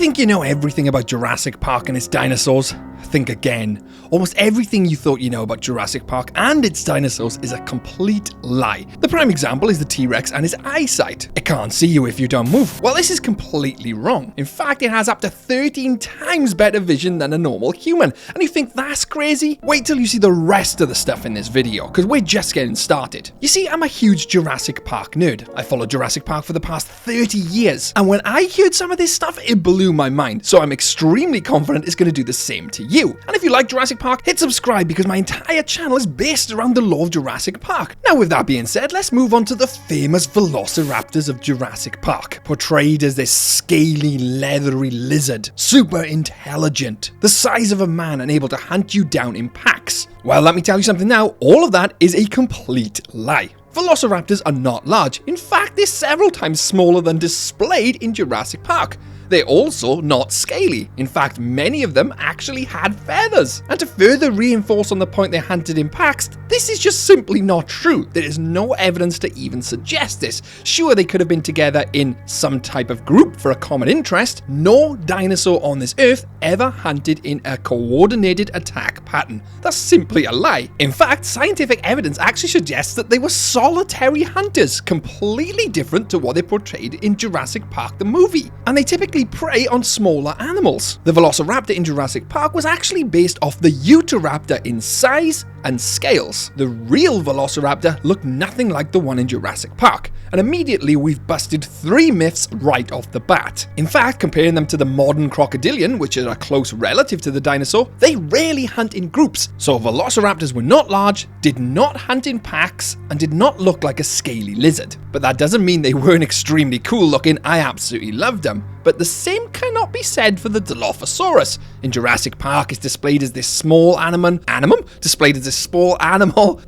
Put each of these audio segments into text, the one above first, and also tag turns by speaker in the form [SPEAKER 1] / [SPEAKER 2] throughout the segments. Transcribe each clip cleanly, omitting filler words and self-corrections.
[SPEAKER 1] think you know everything about Jurassic Park and its dinosaurs? Think again. Almost everything you thought you know about Jurassic Park and its dinosaurs is a complete lie. The prime example is the T-Rex and its eyesight. It can't see you if you don't move. Well, this is completely wrong. In fact, it has up to 13 times better vision than a normal human. And you think that's crazy? Wait till you see the rest of the stuff in this video, because we're just getting started. You see, I'm a huge Jurassic Park nerd. I followed Jurassic Park for the past 30 years. And when I heard some of this stuff, it blew my mind. So I'm extremely confident it's going to do the same to you. And if you like Jurassic Park, hit subscribe because my entire channel is based around the lore of Jurassic Park. Now with that being said, let's move on to the famous Velociraptors of Jurassic Park, portrayed as this scaly, leathery lizard, super intelligent, the size of a man and able to hunt you down in packs. Well, let me tell you something now, all of that is a complete lie. Velociraptors are not large. In fact, they're several times smaller than displayed in Jurassic Park. They're also not scaly. In fact, many of them actually had feathers. And to further reinforce on the point they hunted in packs, this is just simply not true. There is no evidence to even suggest this. Sure, they could have been together in some type of group for a common interest. No dinosaur on this earth ever hunted in a coordinated attack pattern. That's simply a lie. In fact, scientific evidence actually suggests that they were solitary hunters, completely different to what they portrayed in Jurassic Park the movie. And they typically prey on smaller animals. The Velociraptor in Jurassic Park was actually based off the Utahraptor in size and scales. The real Velociraptor looked nothing like the one in Jurassic Park, and immediately we've busted 3 myths right off the bat. In fact, comparing them to the modern crocodilian, which is a close relative to the dinosaur, they rarely hunt in groups. So Velociraptors were not large, did not hunt in packs, and did not look like a scaly lizard. But that doesn't mean they weren't extremely cool looking. I absolutely loved them. But the same cannot be said for the Dilophosaurus. In Jurassic Park, it's displayed as this small animal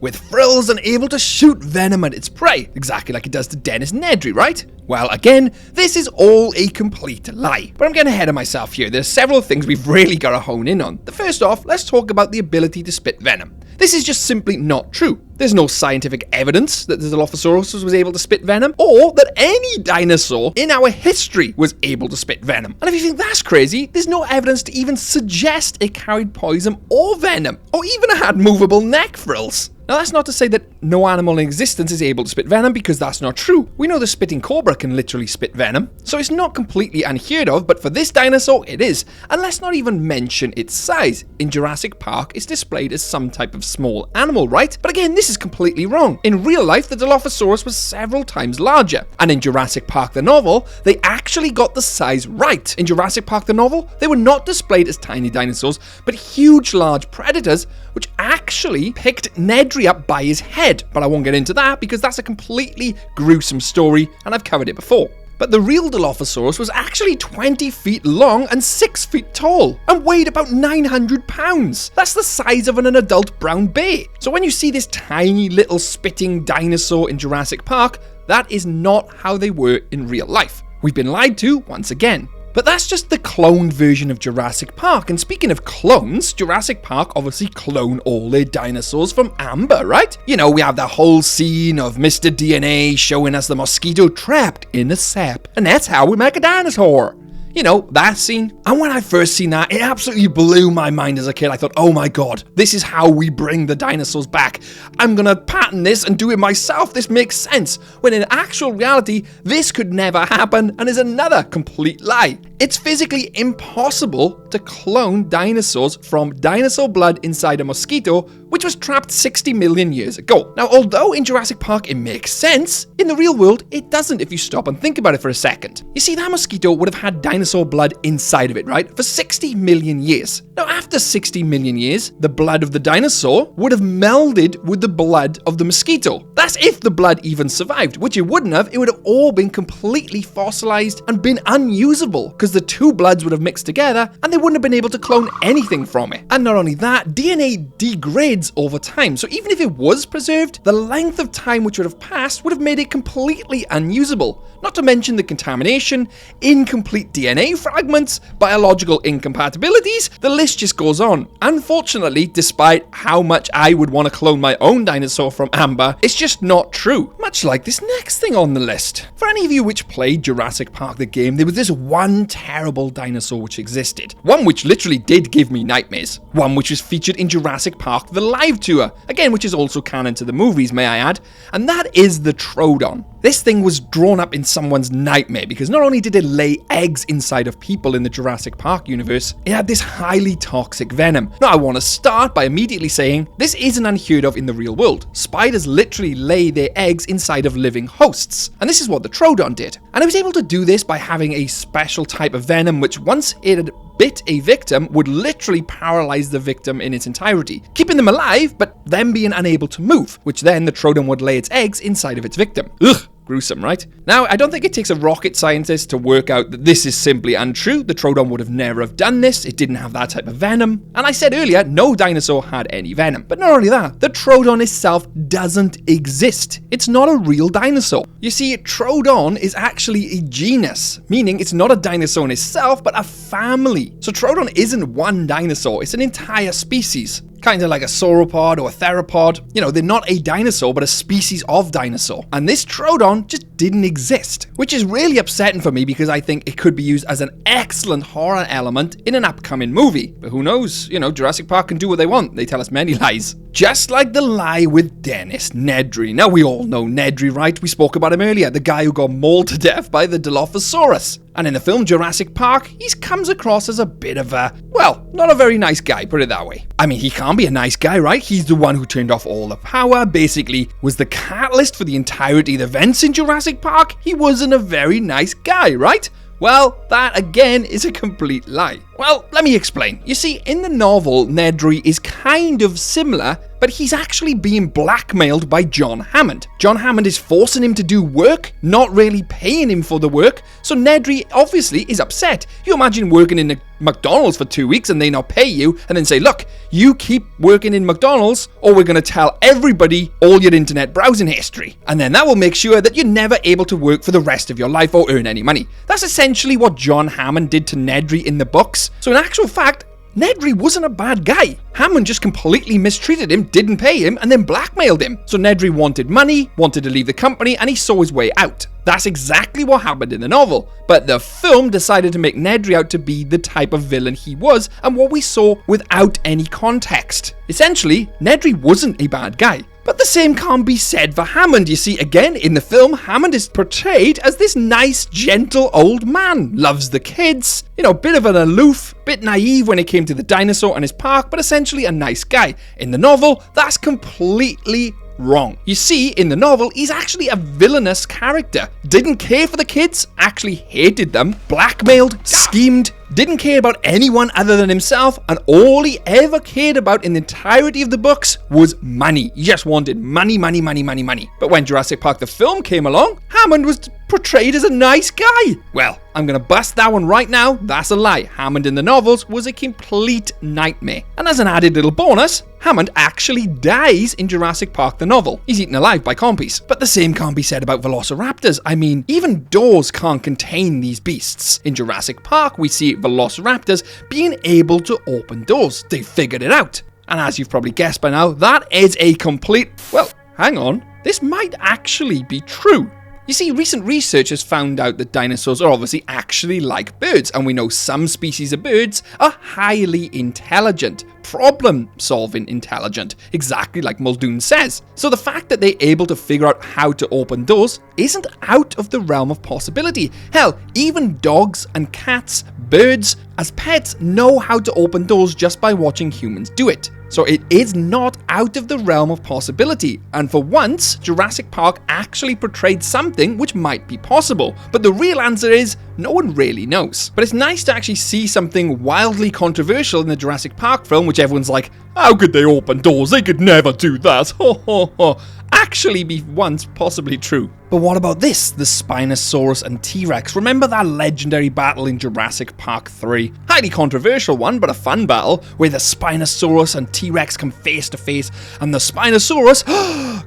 [SPEAKER 1] with frills and able to shoot venom at its prey, exactly like it does to Dennis Nedri, right? Well, again, this is all a complete lie. But I'm getting ahead of myself here. There's several things we've really got to hone in on. The first off, let's talk about the ability to spit venom. This is just simply not true. There's no scientific evidence that the Dilophosaurus was able to spit venom, or that any dinosaur in our history was able to spit venom. And if you think that's crazy, there's no evidence to even suggest it carried poison or venom, or even had movable neck frills. Now that's not to say that no animal in existence is able to spit venom, because that's not true. We know the spitting cobra can literally spit venom, so it's not completely unheard of, but for this dinosaur it is. And let's not even mention its size. In Jurassic Park, it's displayed as some type of small animal, right? But again, this is completely wrong. In real life, the Dilophosaurus was several times larger, and in Jurassic Park the novel, they actually got the size right. In Jurassic Park the novel, they were not displayed as tiny dinosaurs, but huge large predators, which actually picked Nedri up by his head, but I won't get into that because that's a completely gruesome story and I've covered it before. But the real Dilophosaurus was actually 20 feet long and 6 feet tall and weighed about 900 pounds. That's the size of an adult brown bear. So when you see this tiny little spitting dinosaur in Jurassic Park, that is not how they were in real life. We've been lied to once again. But that's just the cloned version of Jurassic Park. And speaking of clones, Jurassic Park obviously clone all their dinosaurs from amber, right? You know, we have the whole scene of Mr. DNA showing us the mosquito trapped in the sap. And that's how we make a dinosaur. You know, that scene. And when I first seen that, it absolutely blew my mind as a kid. I thought, oh my god, this is how we bring the dinosaurs back. I'm gonna patent this and do it myself. This makes sense. When in actual reality, this could never happen and is another complete lie. It's physically impossible to clone dinosaurs from dinosaur blood inside a mosquito, which was trapped 60 million years ago. Now, although in Jurassic Park it makes sense, in the real world it doesn't if you stop and think about it for a second. You see, that mosquito would have had dinosaur blood inside of it, right? For 60 million years. Now, after 60 million years, the blood of the dinosaur would have melded with the blood of the mosquito. That's if the blood even survived, which it wouldn't have. It would have all been completely fossilized and been unusable, because the two bloods would have mixed together and they wouldn't have been able to clone anything from it. And not only that, DNA degrades over time, so even if it was preserved, the length of time which would have passed would have made it completely unusable. Not to mention the contamination, incomplete DNA fragments, biological incompatibilities, the list just goes on. Unfortunately, despite how much I would want to clone my own dinosaur from amber, it's just not true. Much like this next thing on the list. For any of you which played Jurassic Park the game, there was this one terrible dinosaur which existed. One which literally did give me nightmares. One which was featured in Jurassic Park The Live Tour, again which is also canon to the movies, may I add, and that is the Trodon. This thing was drawn up in someone's nightmare because not only did it lay eggs inside of people in the Jurassic Park universe, it had this highly toxic venom. Now I want to start by immediately saying this isn't unheard of in the real world. Spiders literally lay their eggs inside of living hosts, and this is what the Trodon did. And it was able to do this by having a special type of venom which once it had bit a victim would literally paralyze the victim in its entirety, keeping them alive but them being unable to move, which then the Trodon would lay its eggs inside of its victim. Ugh. Gruesome, right? Now, I don't think it takes a rocket scientist to work out that this is simply untrue. The Trodon would have never have done this. It didn't have that type of venom. And I said earlier, no dinosaur had any venom. But not only that, the Trodon itself doesn't exist. It's not a real dinosaur. You see, Trodon is actually a genus, meaning it's not a dinosaur in itself, but a family. So Trodon isn't one dinosaur, it's an entire species. Kind of like a sauropod or a theropod. You know, they're not a dinosaur, but a species of dinosaur. And this Trodon just didn't exist, which is really upsetting for me because I think it could be used as an excellent horror element in an upcoming movie. But who knows? You know, Jurassic Park can do what they want. They tell us many lies. Just like the lie with Dennis Nedri. Now, we all know Nedri, right? We spoke about him earlier, the guy who got mauled to death by the Dilophosaurus. And in the film Jurassic Park, he comes across as a bit of a, well, not a very nice guy, put it that way. I mean, he can't be a nice guy, right? He's the one who turned off all the power, basically was the catalyst for the entirety of the events in Jurassic Park. He wasn't a very nice guy, right? Well, that again is a complete lie. Well, let me explain. You see, in the novel, Nedri is kind of similar, but he's actually being blackmailed by John Hammond. John Hammond is forcing him to do work, not really paying him for the work, so Nedri obviously is upset. You imagine working in a McDonald's for 2 weeks and they not pay you, and then say, look, you keep working in McDonald's, or we're going to tell everybody all your internet browsing history. And then that will make sure that you're never able to work for the rest of your life or earn any money. That's essentially what John Hammond did to Nedri in the books. So in actual fact, Nedri wasn't a bad guy. Hammond just completely mistreated him, didn't pay him, and then blackmailed him. So Nedri wanted money, wanted to leave the company, and he saw his way out. That's exactly what happened in the novel. But the film decided to make Nedri out to be the type of villain he was, and what we saw without any context. Essentially, Nedri wasn't a bad guy. But the same can't be said for Hammond. You see, again, in the film, Hammond is portrayed as this nice, gentle old man. Loves the kids, you know, bit of an aloof, bit naive when it came to the dinosaur and his park, but essentially a nice guy. In the novel, that's completely wrong. You see, in the novel, he's actually a villainous character. Didn't care for the kids, actually hated them, blackmailed, schemed, didn't care about anyone other than himself, and all he ever cared about in the entirety of the books was money. He just wanted money, money, money, money, money. But when Jurassic Park the film came along, Hammond was portrayed as a nice guy. Well, I'm gonna bust that one right now. That's a lie. Hammond in the novels was a complete nightmare. And as an added little bonus, Hammond actually dies in Jurassic Park the novel. He's eaten alive by compies. But the same can't be said about Velociraptors. I mean, even doors can't contain these beasts. In Jurassic Park, we see Velociraptors being able to open doors. They figured it out. And as you've probably guessed by now, that is a complete... Well, hang on. This might actually be true. You see, recent research has found out that dinosaurs are obviously actually like birds, and we know some species of birds are highly intelligent, problem-solving intelligent, exactly like Muldoon says. So the fact that they're able to figure out how to open doors isn't out of the realm of possibility. Hell, even dogs and cats, birds, as pets know how to open doors just by watching humans do it. So it is not out of the realm of possibility, and for once, Jurassic Park actually portrayed something which might be possible, but the real answer is no one really knows. But it's nice to actually see something wildly controversial in the Jurassic Park film, which everyone's like, how could they open doors? They could never do that. Ho ho ho. Actually be once possibly true. But what about this? The Spinosaurus and T-Rex. Remember that legendary battle in Jurassic Park 3? Highly controversial one, but a fun battle, where the Spinosaurus and T-Rex come face to face, and the Spinosaurus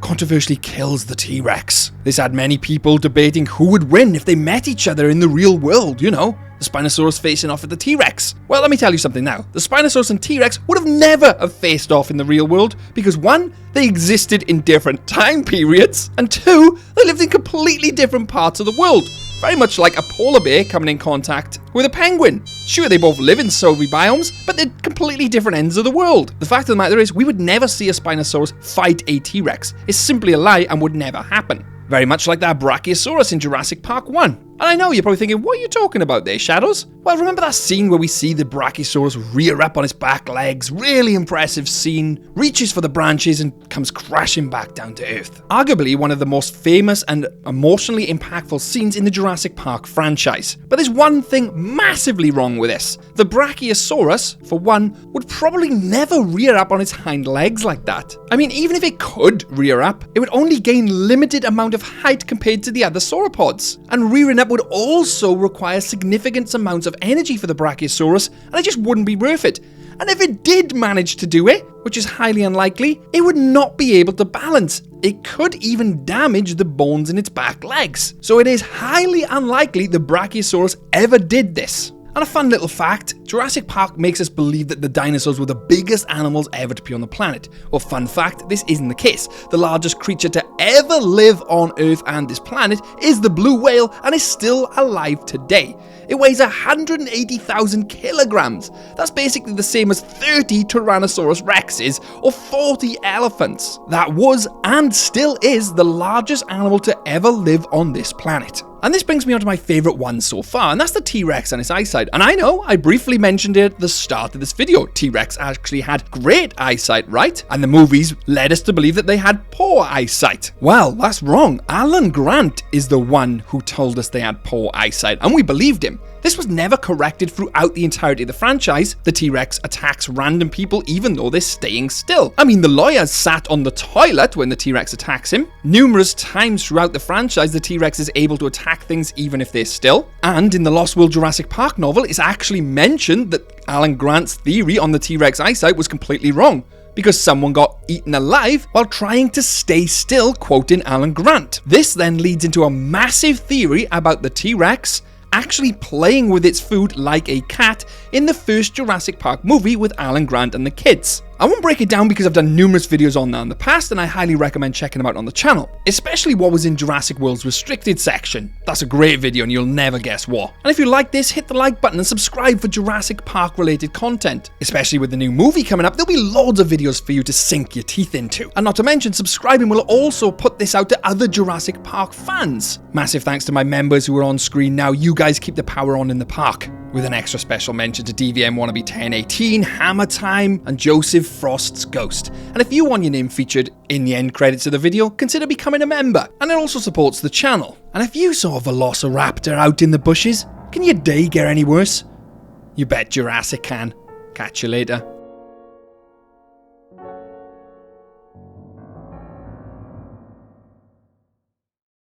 [SPEAKER 1] controversially kills the T-Rex. This had many people debating who would win if they met each other in the real world, you know? The Spinosaurus facing off at the T-Rex. Well, let me tell you something now. The Spinosaurus and T-Rex would have never have faced off in the real world because 1, they existed in different time periods, and 2, they lived in completely different parts of the world. Very much like a polar bear coming in contact with a penguin. Sure, they both live in snowy biomes, but they're completely different ends of the world. The fact of the matter is, we would never see a Spinosaurus fight a T-Rex. It's simply a lie and would never happen. Very much like that Brachiosaurus in Jurassic Park 1. And I know you're probably thinking, what are you talking about there, Shadows? Well, remember that scene where we see the Brachiosaurus rear up on its back legs? Really impressive scene. Reaches for the branches and comes crashing back down to earth. Arguably one of the most famous and emotionally impactful scenes in the Jurassic Park franchise. But there's one thing massively wrong with this. The Brachiosaurus, for one, would probably never rear up on its hind legs like that. I mean, even if it could rear up, it would only gain limited amount of height compared to the other sauropods. And rearing up would also require significant amounts of energy for the Brachiosaurus, and it just wouldn't be worth it. And if it did manage to do it, which is highly unlikely, it would not be able to balance. It could even damage the bones in its back legs. So it is highly unlikely the Brachiosaurus ever did this. And a fun little fact, Jurassic Park makes us believe that the dinosaurs were the biggest animals ever to be on the planet. Well, fun fact, this isn't the case. The largest creature to ever live on Earth and this planet is the blue whale and is still alive today. It weighs 180,000 kilograms. That's basically the same as 30 Tyrannosaurus rexes or 40 elephants. That was and still is the largest animal to ever live on this planet. And this brings me on to my favourite one so far, and that's the T-Rex and its eyesight. And I know, I briefly mentioned it at the start of this video. T-Rex actually had great eyesight, right? And the movies led us to believe that they had poor eyesight. Well, that's wrong. Alan Grant is the one who told us they had poor eyesight, and we believed him. This was never corrected throughout the entirety of the franchise. The T-Rex attacks random people even though they're staying still. I mean, the lawyers sat on the toilet when the T-Rex attacks him. Numerous times throughout the franchise, the T-Rex is able to attack things even if they're still. And in the Lost World Jurassic Park novel, it's actually mentioned that Alan Grant's theory on the T-Rex eyesight was completely wrong, because someone got eaten alive while trying to stay still, quoting Alan Grant. This then leads into a massive theory about the T-Rex actually playing with its food like a cat in the first Jurassic Park movie with Alan Grant and the kids. I won't break it down because I've done numerous videos on that in the past, and I highly recommend checking them out on the channel, especially what was in Jurassic World's restricted section. That's a great video and you'll never guess what. And if you like this, hit the like button and subscribe for Jurassic Park related content. Especially with the new movie coming up, there'll be loads of videos for you to sink your teeth into. And not to mention, subscribing will also put this out to other Jurassic Park fans. Massive thanks to my members who are on screen now. You guys keep the power on in the park. With an extra special mention to DVM Wannabe 1018, Hammer Time, and Joseph Frost's Ghost. And if you want your name featured in the end credits of the video, consider becoming a member, and it also supports the channel. And if you saw a Velociraptor out in the bushes, can your day get any worse? You bet Jurassic can. Catch you later.